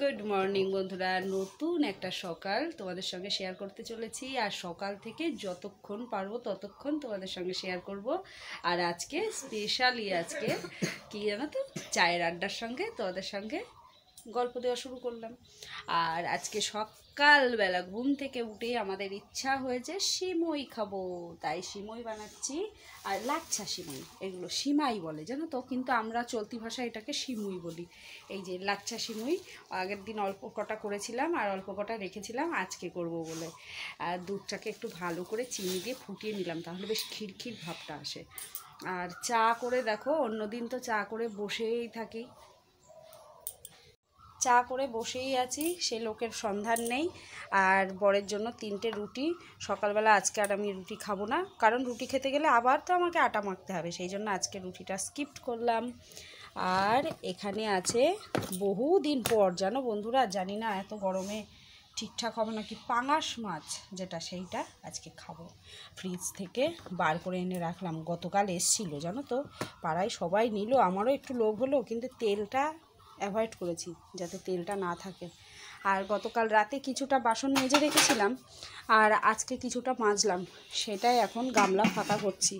Good morning বন্ধুরা, নতুন একটা সকাল তোমাদের সঙ্গে শেয়ার করতে চলেছি। আর সকাল থেকে যতক্ষণ পারবো ততক্ষণ তোমাদের সঙ্গে শেয়ার করব। আর আজকে স্পেশালি আজকে কি জানো তো, চায়ের আড্ডার সঙ্গে তোমাদের সঙ্গে গল্প দেওয়া শুরু করলাম। আর আজকে সকালবেলা ঘুম থেকে উঠে আমাদের ইচ্ছা হয়েছে সিমই খাবো, তাই সিমই বানাচ্ছি। আর লাচ্ছা সিমই, এগুলো সিমাই বলে জানো তো, কিন্তু আমরা চলতি ভাষায় এটাকে সিমুই বলি। এই যে লাচ্ছা সিমই, আগের দিন অল্প কটা করেছিলাম আর অল্প কটা রেখেছিলাম আজকে করব বলে। আর দুধটাকে একটু ভালো করে চিনি দিয়ে ফুটিয়ে নিলাম, তাহলে বেশ খিরখির ভাবটা আসে। আর চা করে দেখো, অন্যদিন তো চা করে বসেই থাকি, চা করে বসেই আছি, সে লোকের সন্ধান নেই। আর বরের জন্য 3টে রুটি সকালবেলা, আজকে আর আমি রুটি খাবো না, কারণ রুটি খেতে গেলে আবার তো আমাকে আটা মাখতে হবে, সেই জন্য আজকে রুটিটা স্কিপ করলাম। আর এখানে আছে বহুদিন পর, জানো বন্ধুরা, জানি না এত গরমে ঠিকঠাক হবে নাকি, পাঙাশ মাছ যেটা, সেইটা আজকে খাবো। ফ্রিজ থেকে বার করে এনে রাখলাম, গতকাল এসছিল জানো তো, পাড়ায় সবাই নিল, আমারও একটু লোভ হলো, কিন্তু তেলটা অ্যাভয়েড করেছি যাতে তেলটা না থাকে। আর গতকাল রাতে কিছুটা বাসন মেজে রেখেছিলাম, আর আজকে কিছুটা মাজলাম, সেটাই এখন গামলা ফাঁকা করছি।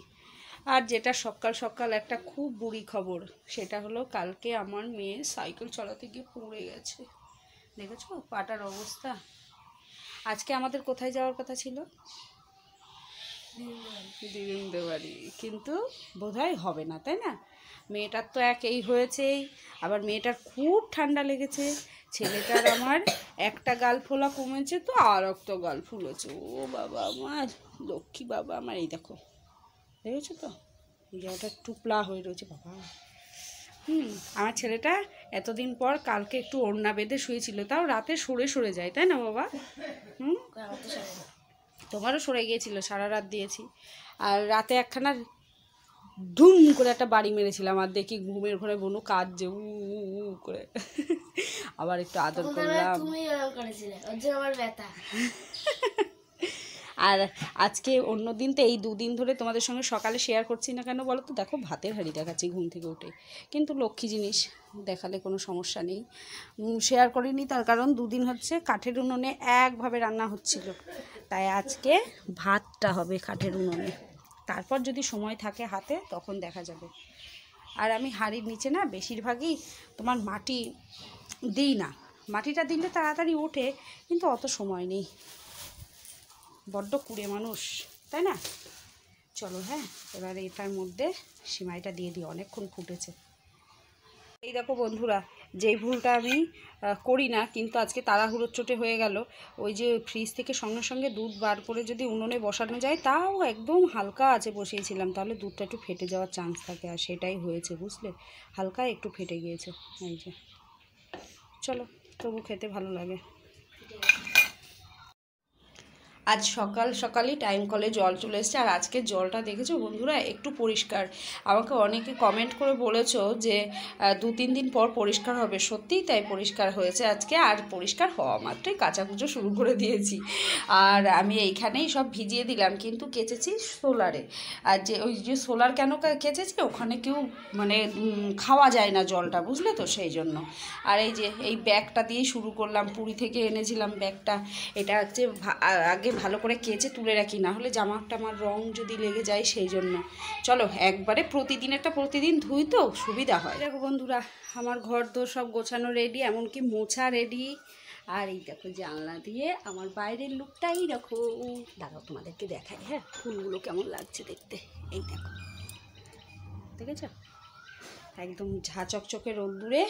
আর যেটা সকাল সকাল একটা খুব বুড়ি খবর, সেটা হলো কালকে আমার মেয়ে সাইকেল চালাতে গিয়ে পড়ে গেছে। দেখেছো পাটার অবস্থা। আজকে আমাদের কোথায় যাওয়ার কথা ছিল? দিদিদের বাড়ি, কিন্তু বোধহয় হবে না, তাই না? মেয়েটার তো এই হয়েছেই, আবার মেয়েটার খুব ঠান্ডা লেগেছে, ছেলেটার আমার একটা গাল ফোলা কমেছে তো আর একটা গাল ফুলেছে। ও বাবা আমার, লক্ষ্মী বাবা আমার, এই দেখো, দেখেছো তো, এই জায়গাটা টুপলা হয়ে রয়েছে বাবা। আমার ছেলেটা এতদিন পর কালকে একটু ওড়না বেঁধে শুয়েছিল, তাও রাতে সরে সরে যায়, তাই না বাবা? তোমারও সরে গিয়েছিল, সারা রাত দিয়েছি। আর রাতে একখানা ধুম করে একটা বাড়ি মেরেছিলাম, আর দেখি ঘুমের ঘরে বনু কাঁদছে উ করে, আবার একটু আদর করলাম। আর আজকে অন্য দিন তো, এই দুদিন ধরে তোমাদের সঙ্গে সকালে শেয়ার করছি না কেন বলো তো, দেখো ভাতের হাঁড়ি দেখাচ্ছি ঘুম থেকে উঠে, কিন্তু লক্ষ্মী জিনিস দেখালে কোনো সমস্যা নেই। শেয়ার করিনি তার কারণ দুদিন হচ্ছে কাঠের উনুনে একভাবে রান্না হচ্ছিল, তাই আজকে ভাতটা হবে কাঠের উনুনে, তারপর যদি সময় থাকে হাতে তখন দেখা যাবে। আর আমি হাঁড়ির নিচে না বেশিরভাগই তোমার মাটি দিই না, মাটিটা দিলে তাড়াতাড়ি ওঠে, কিন্তু অত সময় নেই, বড্ড কুড়ে মানুষ, তাই না? চলো হ্যাঁ, এবার এটার মধ্যে সিমাইটা দিয়ে দিই, অনেকক্ষণ ফুটেছে। এই দেখো বন্ধুরা, যেই ভুলটা আমি করি না, কিন্তু আজকে তাড়াহুড়োর চোটে হয়ে গেল, ওই যে ফ্রিজ থেকে সঙ্গে সঙ্গে দুধ বার করে যদি উনুনে বসানো যায়, তাও একদম হালকা আছে বসিয়েছিলাম, তাহলে দুধটা একটু ফেটে যাওয়ার চান্স থাকে, আর সেটাই হয়েছে বুঝলে, হালকা একটু ফেটে গিয়েছে। এই যে চলো, তবু খেতে ভালো লাগে। আজ সকাল সকালই টাইম কলে জল চলে এসেছে, আর আজকে জলটা দেখেছো বন্ধুরা একটু পরিষ্কার। আমাকে অনেকে কমেন্ট করে বলেছো যে 2-3 দিন পর পরিষ্কার হবে, সত্যিই তাই পরিষ্কার হয়েছে আজকে। আর পরিষ্কার হওয়া মাত্রই কাচাকুচো শুরু করে দিয়েছি, আর আমি এইখানেই সব ভিজিয়ে দিলাম, কিন্তু কেচেছি সোলারে। আর যে ওই যে সোলার কেন কেচেছি, ওখানে কেউ মানে খাওয়া যায় না জলটা, বুঝলে তো, সেই জন্য। আর এই যে এই ব্যাগটা দিয়েই শুরু করলাম, পুরী থেকে এনেছিলাম ব্যাগটা, এটা হচ্ছে আগে ভালো করে কেচে তুলে রাখি, না হলে জামাটা আমার রং যদি লেগে যায়, সেই জন্য। চলো একবারে প্রতিদিন ধুই তো সুবিধা হয়। দেখো বন্ধুরা, আমার ঘর তো সব গোছানো রেডি, এমনকি মোছা রেডি। আর এই দেখো জানলা দিয়ে আমার বাইরের লুকটাই দেখো, দাঁড়াও তোমাদেরকে দেখাই, হ্যাঁ, ফুলগুলো কেমন লাগছে দেখতে। এই দেখো, দেখেছ, একদম ঝা চকচকে রোদ্দুরে,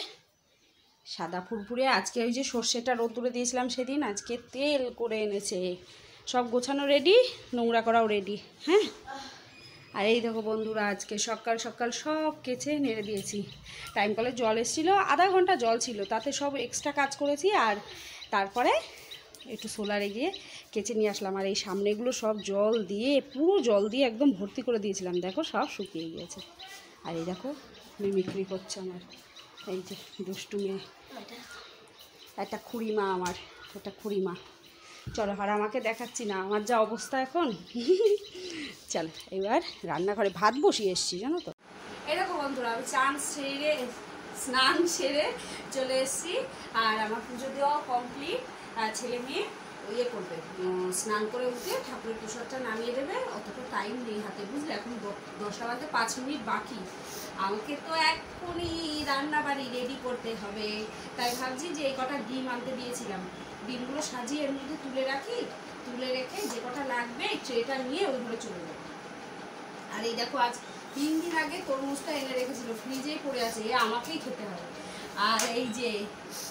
সাদা ফুরফুরে। আজকে ওই যে সর্ষেটা রোদ্দুরে দিয়েছিলাম সেদিন, আজকে তেল করে এনেছে। সব গোছানো রেডি, নোংরা করাও রেডি, হ্যাঁ। আর এই দেখো বন্ধুরা, আজকে সকাল সকাল সব কেচে নেড়ে দিয়েছি। টাইম কলে জল এসেছিলো, আধা ঘন্টা জল ছিল, তাতে সব এক্সট্রা কাজ করেছি, আর তারপরে একটু সোলারে গিয়ে কেচে নিয়ে আসলাম। আর এই সামনেগুলো সব জল দিয়ে, পুরো জল দিয়ে একদম ভর্তি করে দিয়েছিলাম, দেখো সব শুকিয়ে গিয়েছে। আর এই দেখো মিমিক্রি করছে আমার এই যে দুষ্টু মেয়ে, একটা খুড়িমা, আমার একটা খুড়িমা। চলো, আর আমাকে দেখাচ্ছি না আমার যা অবস্থা এখন। চলো এবার রান্নাঘরে ভাত বসিয়ে এসছি, জানো তো। এই দেখো বন্ধুরা, আমি চান স্নান সেরে চলে এসেছি, আর আমার পুজো দেওয়া কমপ্লিট। ছেলে মেয়ে ইয়ে করবে, স্নান করে উঠে ঠাকুরের প্রসাদটা নামিয়ে দেবে, অতটা টাইম নেই হাতে, বুঝলে? এখন 10টা বাজতে 5 মিনিট বাকি। আমাকে তো এক্ষুনি রান্নাবাড়ি রেডি করতে হবে, তাই ভাবছি যে এই কটা ডিম আনতে দিয়েছিলাম, ডিমগুলো সাজিয়ে এর মধ্যে তুলে রাখি, তুলে রেখে যে কটা লাগবে ট্রেটা নিয়ে ওই ঘরে চলে যাবে। আর এই দেখো আজ 3 দিন আগে তরমুজটা এনে রেখেছিল, ফ্রিজেই পড়ে আছে, এ আমাকেই খেতে হবে। আর এই যে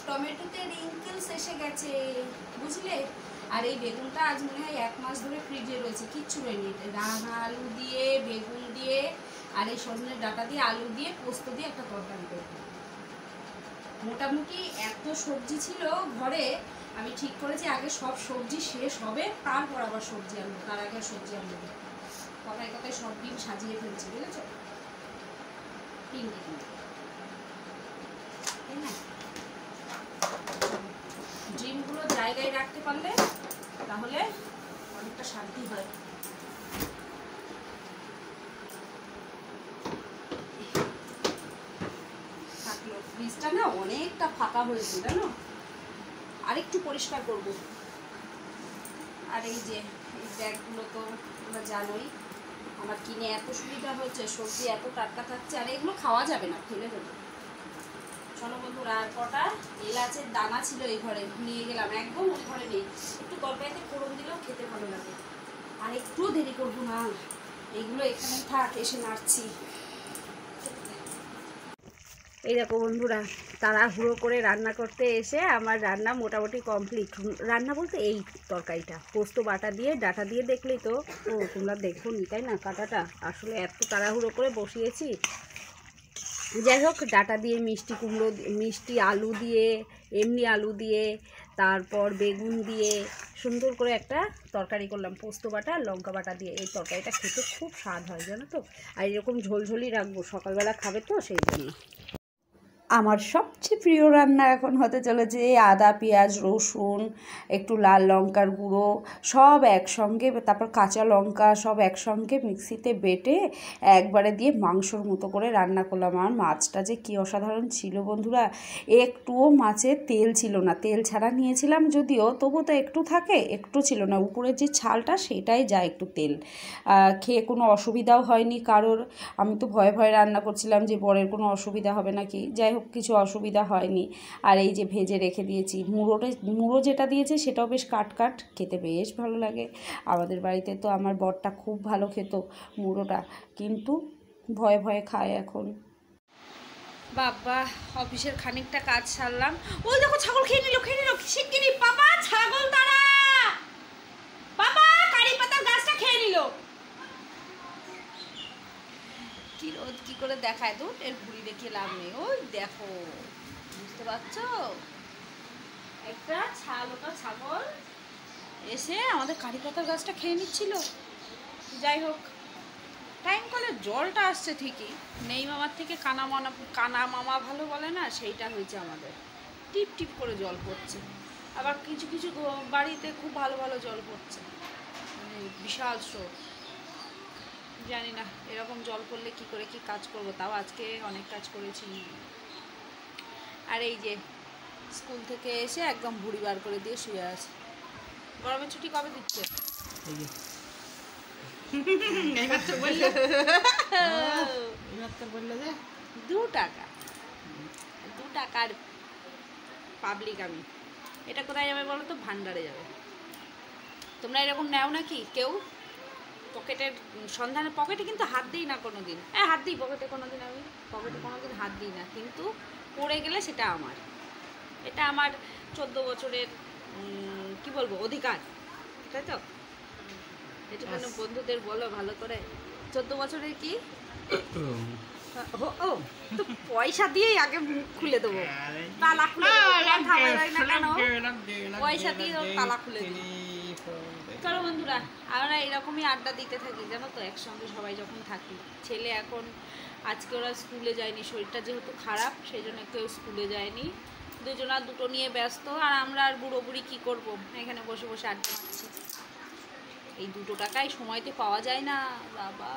টমেটোতে রিঙ্কেলস এসে গেছে, বুঝলে? আর এই বেগুনটা আজ মনে হয় 1 মাস ধরে ফ্রিজে রয়েছে, কিচ্ছু হয়নি। রাঙা আলু দিয়ে, বেগুন দিয়ে, আর এই সজনের ডাঁটা দিয়ে, আলু দিয়ে, পোস্ত দিয়ে একটা তরকারি করব। মোটামুটি এত সবজি ছিল ঘরে, আমি ঠিক করেছি আগে সব সবজি শেষ হবে, তারপর আবার সবজি আনবো, তার আগে সবজি আনবো। কথায় কথায় সব ডিম সাজিয়ে ফেলছি, বুঝেছ? 3টে ডিম, তাই না? ডিমগুলো জায়গায় রাখতে পারলে তাহলে অনেকটা শান্তি হয়। থাকলো ফ্রিজটা না অনেকটা ফাঁকা হয়েছে, জানো? আরেকটু পরিষ্কার করব। আর এই যে এই ব্যাগগুলো তো তোমরা জানোই, আমার কিনে এত সুবিধা হয়েছে, সবজি এত টাটকা থাকছে, আর এগুলো খাওয়া যাবে না, ফেলে দেবো। চলো বন্ধুরা, আর কটা এলাচের দানা ছিল এই ঘরে, নিয়ে গেলাম, একদম ওই ঘরে নেই। একটু তরকারিতে ফোড়ন দিলেও খেতে ভালো লাগে। আর একটু দেরি করবো না, এইগুলো এখানেই থাক, এসে নাড়ছি। এই দেখো বন্ধুরা, তাড়াহুড়ো করে রান্না করতে এসে আমার রান্না মোটামুটি কমপ্লিট। রান্না বলতে এই তরকারিটা পোস্ত বাটা দিয়ে, ডাঁটা দিয়ে, দেখলেই তো। ও তোমরা দেখো নি, তাই না? কাটাটা আসলে এত তাড়াহুড়ো করে বসিয়েছি। যাই হোক, ডাঁটা দিয়ে, মিষ্টি কুমড়ো, মিষ্টি আলু দিয়ে, এমনি আলু দিয়ে, তারপর বেগুন দিয়ে সুন্দর করে একটা তরকারি করলাম, পোস্ত বাটা আর লঙ্কা বাটা দিয়ে। এই তরকারিটা খেতে খুব স্বাদ হয়, জানো তো? আর এরকম ঝোলঝোলই রাখবো, সকালবেলা খাবে তো, সেই জন্য। আমার সবচেয়ে প্রিয় রান্না এখন হতে চলেছে আদা, পেঁয়াজ, রসুন, একটু লাল লঙ্কার গুঁড়ো সব একসঙ্গে, তারপর কাঁচা লঙ্কা সব একসঙ্গে মিক্সিতে বেটে একবারে দিয়ে মাংসর মতো করে রান্না করলাম। আর মাছটা যে কী অসাধারণ ছিল বন্ধুরা, একটুও মাছে তেল ছিল না। তেল ছাড়া নিয়েছিলাম যদিও, তবু তো একটু থাকে, একটু ছিল না। উপরের যে ছালটা সেটাই যায় একটু তেল। খেয়ে কোনো অসুবিধাও হয়নি কারোর। আমি তো ভয়ে ভয়ে রান্না করছিলাম যে বরের কোনো অসুবিধা হবে নাকি। যাই হোক, কিছু অসুবিধা হয়নি। আর এই যে ভেজে রেখে দিয়েছি মুড়ো যেটা দিয়েছে সেটাও বেশ কাট, খেতে বেশ ভালো লাগে। আমাদের বাড়িতে তো আমার বরটা খুব ভালো খেত মুড়োটা, কিন্তু ভয়ে ভয়ে খায় এখন। বাবা, অফিসের খানিকটা কাজ সারলাম। ওই দেখো ছাগল খেয়ে নিল শিগগিরই। বাবা, ছাগল তারা, বাবা কারি পাতার গাছটা খেয়ে নিল। কি রোদ কি করে দেখায় তো, এর ঘুড়ি দেখিয়ে লাভ নেই। ওই দেখো, বুঝতে পারছো? একটা ওটা ছাগল এসে আমাদের কারি পাতার গাছটা খেয়ে নিচ্ছিল। যাই হোক, টাইম কলে জলটা আসছে ঠিকই, নেই মামার থেকে কানা মামা ভালো বলে না, সেইটা হয়েছে আমাদের। টিপ টিপ করে জল পড়ছে, আবার কিছু কিছু বাড়িতে খুব ভালো ভালো জল পড়ছে, মানে বিশাল স্রোত। জানি না এরকম জল পড়লে কি করে কি কাজ করব, তাও আজকে অনেক কাজ করেছি। আর এই যে স্কুল থেকে এসে একদম ভুঁড়ি বার করে দিয়ে শুয়ে আছে। গরমের ছুটি কবে দিচ্ছে? বললো যে 2 টাকা, 2 টাকার পাবলিক আমি। এটা কোথায় যাবে বলো তো? ভান্ডারে যাবে। তোমরা এরকম নেও নাকি কেউ? পকেটের সন্ধানে, পকেটে কিন্তু হাত দিই না কোনো দিন। হাত দিই পকেটে, কোনো দিন আমি পকেটে কোনো দিন হাত দিই না, কিন্তু পড়ে গেলে সেটা আমার, এটা আমার 14 বছরের কি বলবো অধিকার, তাই তো? এটা কোনো বন্ধুদের বলো ভালো করে। 14 বছরের কি ও তো পয়সা দিয়েই আগে মুখ খুলে দেবো, তালা খুলে দেবো, পয়সা দিয়ে তালা খুলে দেবো। চলো বন্ধুরা, আমরা এরকমই আড্ডা দিতে থাকি, জানো তো, একসঙ্গে সবাই যখন থাকি। ছেলে এখন, আজকে ওরা স্কুলে যায়নি, শরীরটা যেহেতু খারাপ সেই জন্য কেউ স্কুলে যায়নি, দুজনা দুটো নিয়ে ব্যস্ত। আর আমরা আর বুড়ো বুড়ি কী করবো, এখানে বসে বসে আড্ডা মারছি। এই 2 টাকায় সময়তে পাওয়া যায় না বাবা।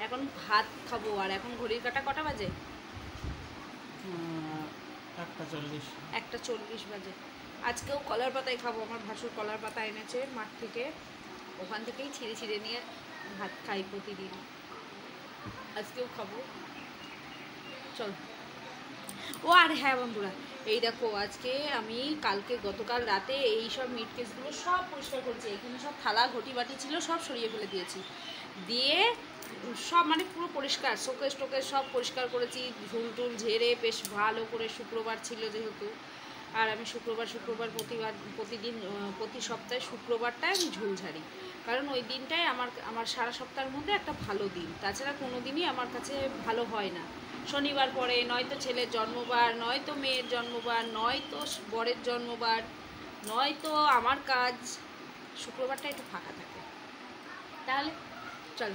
এখন ভাত খাবো, আর এখন ঘড়ির কাঁটা কটা বাজে? 1:40। 1:40 বাজে। আজকেও কলার পাতায় খাবো, আমার ভাসুর কলার পাতা এনেছে মাঠ থেকে, ওখান থেকেই ছিঁড়ে ছিঁড়ে নিয়ে ভাত খাই প্রতিদিন, আজকেও খাবো। চল। ও আর হ্যাঁ বন্ধুরা, এই দেখো আজকে আমি গতকাল রাতে এই সব মিট কেসগুলো সব পরিষ্কার করেছি। এখানে সব থালা ঘটি বাটি ছিল, সব সরিয়ে ফেলে দিয়েছি, দিয়ে সব মানে পুরো পরিষ্কার, শোকেস টোকেস সব পরিষ্কার করেছি, ঝুল টুল ঝেড়ে বেশ ভালো করে। শুক্রবার ছিল যেহেতু, আর আমি শুক্রবার প্রতিদিন প্রতি সপ্তাহে শুক্রবারটায় আমি ঝুল ঝাড়ি, কারণ ওই দিনটাই আমার সারা সপ্তাহের মধ্যে একটা ভালো দিন। তাছাড়া কোনো দিনই আমার কাছে ভালো হয় না। শনিবার পরে নয়তো ছেলের জন্মবার, নয়তো মেয়ের জন্মবার, নয়তো বরের জন্মবার, নয়তো আমার কাজ, শুক্রবারটা একটু ফাঁকা থাকে। তাহলে চল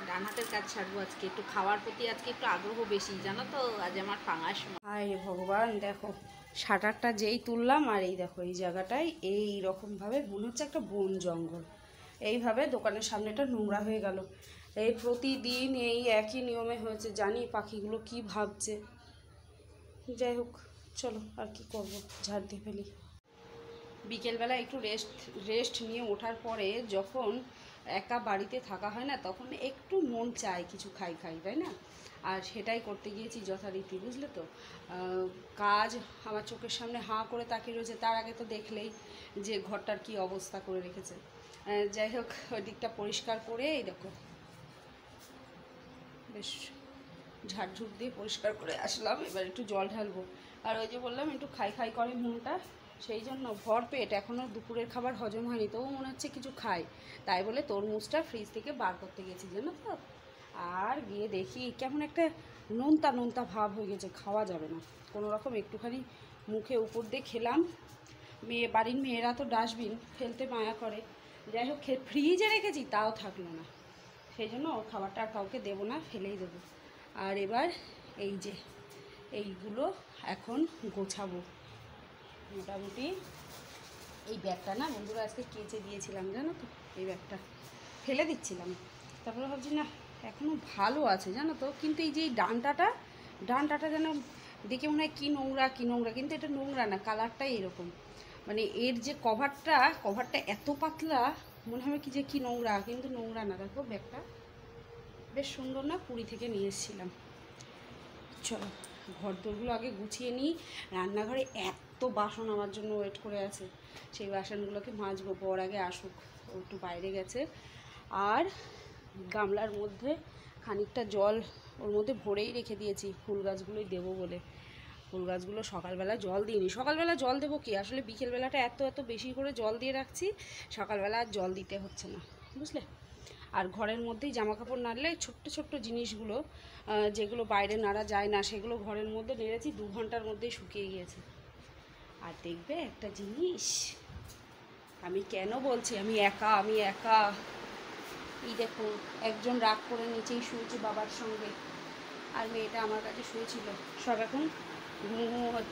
ডান হাতের কাজ ছাড়বো আজকে, একটু খাওয়ার প্রতি আজকে একটু আগ্রহ বেশি, জানো তো। আজ আমার পাঙাশ। হায় ভগবান, দেখো শাটারটা যেই তুললাম, আর এই দেখো এই জায়গাটায় এই রকমভাবে মনে হচ্ছে একটা বন জঙ্গল, এইভাবে দোকানের সামনেটা নোংরা হয়ে গেল। এই প্রতিদিন এই একই নিয়মে হয়েছে, জানি পাখিগুলো কি ভাবছে। যাই হোক, চলো আর কি করব, ঝাড় দিয়ে ফেলি। বিকেলবেলা একটু রেস্ট নিয়ে ওঠার পরে যখন একা বাড়িতে থাকা হয় না, তখন একটু মন চায় কিছু খাই, তাই না? আর সেটাই করতে গিয়েছি যথারীতি, বুঝলে তো। কাজ আমার চোখের সামনে হাঁ করে তাকিয়ে রয়েছে, তার আগে তো দেখলেই যে ঘরটার কি অবস্থা করে রেখেছে। যাই হোক, ওই দিকটা পরিষ্কার করে এই দেখো বেশ ঝাড়ঝুড় দিয়ে পরিষ্কার করে আসলাম। এবার একটু জল ঢালবো। আর ওই যে বললাম একটু খাই করে মনটা, সেই জন্য ভরপেট, এখনও দুপুরের খাবার হজম হয়নি, তবু মনে হচ্ছে কিছু খাই। তাই বলে তরমুজটা ফ্রিজ থেকে বার করতে গেছি, জানো তো। আর গিয়ে দেখি কেমন একটা নোনতা ভাব হয়ে গেছে, খাওয়া যাবে না কোনো রকম। একটুখানি মুখে উপর দিয়ে খেলাম। বাড়ির মেয়েরা তো ডাস্টবিন ফেলতে মায়া করে, যাই হোক ফ্রিজে রেখেছি, তাও থাকলো না। সেই জন্য খাবারটা আর কাউকে দেবো না, ফেলেই দেবো। আর এবার এই যে এইগুলো এখন গোছাবো মোটামুটি। এই ব্যাগটা না বন্ধুরা আজকে কেচে দিয়েছিলাম, জানো তো। এই ব্যাগটা ফেলে দিচ্ছিলাম, তারপরে ভাবছি না এখনও ভালো আছে, জানো তো। কিন্তু এই যে এই ডানটাটা যেন দেখে মনে হয় কী নোংরা, কিন্তু এটা নোংরা না, কালারটাই এরকম। মানে এর যে কভারটা এত পাতলা, মনে হবে কি যে কী নোংরা, কিন্তু নোংরা না। দেখো ব্যাগটা বেশ সুন্দর না, পুরী থেকে নিয়ে এসেছিলাম। চলো ঘর দোরগুলো আগে গুছিয়ে নিই। রান্নাঘরে এত বাসন আমার জন্য ওয়েট করে আছে, সেই বাসনগুলোকে মাজবো। বর আগে আসুক, ও একটু বাইরে গেছে। আর গামলার মধ্যে খানিকটা জল ওর মধ্যে ভরেই রেখে দিয়েছি, ফুল গাছগুলোই দেবো বলে। ফুল গাছগুলো সকালবেলা জল দিইনি। সকালবেলা জল দেবো কি, আসলে বিকেলবেলাটা এত বেশি করে জল দিয়ে রাখছি, সকালবেলা আর জল দিতে হচ্ছে না, বুঝলে। আর ঘরের মধ্যেই জামা কাপড় নাড়লে ছোট্ট জিনিসগুলো যেগুলো বাইরে নাড়া যায় না, সেগুলো ঘরের মধ্যে নেড়েছি, 2 ঘন্টার মধ্যেই শুকিয়ে গিয়েছে। আর দেখবে একটা জিনিস, আমি কেন বলছি আমি একা। এই দেখো একজন রাগ করে নিচেই শুয়েছে বাবার সঙ্গে, আর মেয়েটা আমার কাছে শুয়েছিল। সব এখন ঘুম হচ্ছে।